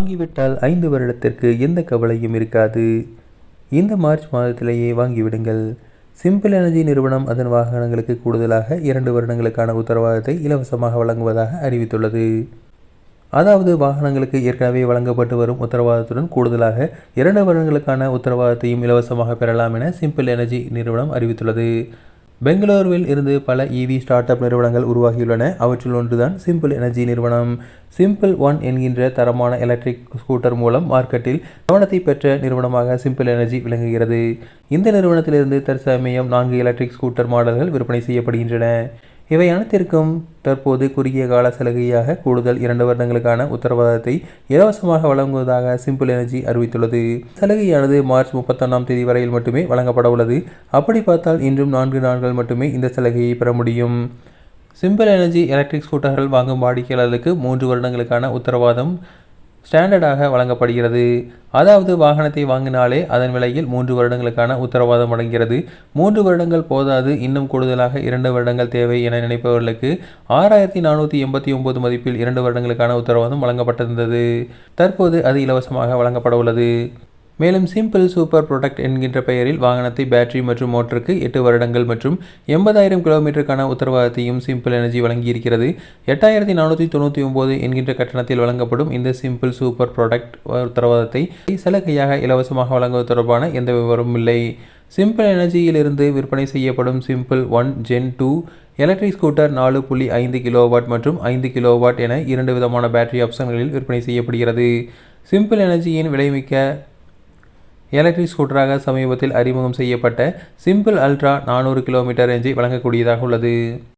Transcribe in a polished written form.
வாங்கிவிட்டால் 5 வருடத்திற்கு எந்த கவலையும் இருக்காது. இந்த மார்ச் மாதத்திலேயே வாங்கிவிடுங்கள். சிம்பிள் எனர்ஜி நிறுவனம் அதன் வாகனங்களுக்கு கூடுதலாக 2 வருடங்களுக்கான உத்தரவாதத்தை இலவசமாக வழங்குவதாக அறிவித்துள்ளது. அதாவது வாகனங்களுக்கு ஏற்கனவே வழங்கப்பட்டு வரும் உத்தரவாதத்துடன் கூடுதலாக 2 வருடங்களுக்கான உத்தரவாதத்தையும் இலவசமாக பெறலாம் என சிம்பிள் எனர்ஜி நிறுவனம் அறிவித்துள்ளது. பெங்களூருவில் இருந்து பல EV ஸ்டார்ட் அப் நிறுவனங்கள் உருவாகியுள்ளன. அவற்றில் ஒன்றுதான் சிம்பிள் எனர்ஜி நிறுவனம். சிம்பிள் ஒன் என்கின்ற தரமான எலக்ட்ரிக் ஸ்கூட்டர் மூலம் மார்க்கெட்டில் கவனத்தை பெற்ற நிறுவனமாக சிம்பிள் எனர்ஜி விளங்குகிறது. இந்த நிறுவனத்திலிருந்து தற்சமயம் 4 எலக்ட்ரிக் ஸ்கூட்டர் மாடல்கள் விற்பனை செய்யப்படுகின்றன. இவை அனைத்திற்கும் தற்போது குறுகிய கால சலுகையாக கூடுதல் 2 வருடங்களுக்கான உத்தரவாதத்தை இலவசமாக வழங்குவதாக சிம்பிள் எனர்ஜி அறிவித்துள்ளது. சலுகையானது மார்ச் 31ஆம் தேதி வரையில் மட்டுமே வழங்கப்பட உள்ளது. அப்படி பார்த்தால் இன்றும் 4 நாட்கள் மட்டுமே இந்த சலுகையை பெற முடியும். சிம்பிள் எனர்ஜி எலக்ட்ரிக் ஸ்கூட்டர்கள் வாங்கும் வாடிக்கையாளர்களுக்கு 3 வருடங்களுக்கான உத்தரவாதம் ஸ்டாண்டர்டாக வழங்கப்படுகிறது. அதாவது வாகனத்தை வாங்கினாலே அதன் விலையில் 3 வருடங்களுக்கான உத்தரவாதம் வழங்குகிறது. 3 வருடங்கள் போதாது, இன்னும் கூடுதலாக 2 வருடங்கள் தேவை என நினைப்பவர்களுக்கு 6489 மதிப்பில் 2 வருடங்களுக்கான உத்தரவாதம் வழங்கப்பட்டிருந்தது. தற்போது அது இலவசமாக வழங்கப்பட உள்ளது. மேலும் சிம்பிள் சூப்பர் ப்ரொடக்ட் என்கின்ற பெயரில் வாகனத்தை பேட்டரி மற்றும் மோட்டருக்கு 8 வருடங்கள் மற்றும் 80,000 கிலோமீட்டருக்கான உத்தரவாதத்தையும் சிம்பிள் எனர்ஜி வழங்கியிருக்கிறது. 8499 என்கின்ற கட்டணத்தில் வழங்கப்படும் இந்த சிம்பிள் சூப்பர் ப்ரொடக்ட் உத்தரவாதத்தை சலுகையாக இலவசமாக வழங்குவது தொடர்பான எந்த விவரமும் இல்லை. சிம்பிள் எனர்ஜியிலிருந்து விற்பனை செய்யப்படும் Simple One Gen 2 electric scooter 4.5 kilowatt மற்றும் 5 கிலோவாட் என 2 விதமான பேட்டரி ஆப்ஷன்களில் விற்பனை செய்யப்படுகிறது. சிம்பிள் எனர்ஜியின் விலைமிக்க எலக்ட்ரிக் ஸ்கூட்டராக சமீபத்தில் அறிமுகம் செய்யப்பட்ட சிம்பிள் அல்ட்ரா 400 கிலோமீட்டர் ரேஞ்சை வழங்கக்கூடியதாக உள்ளது.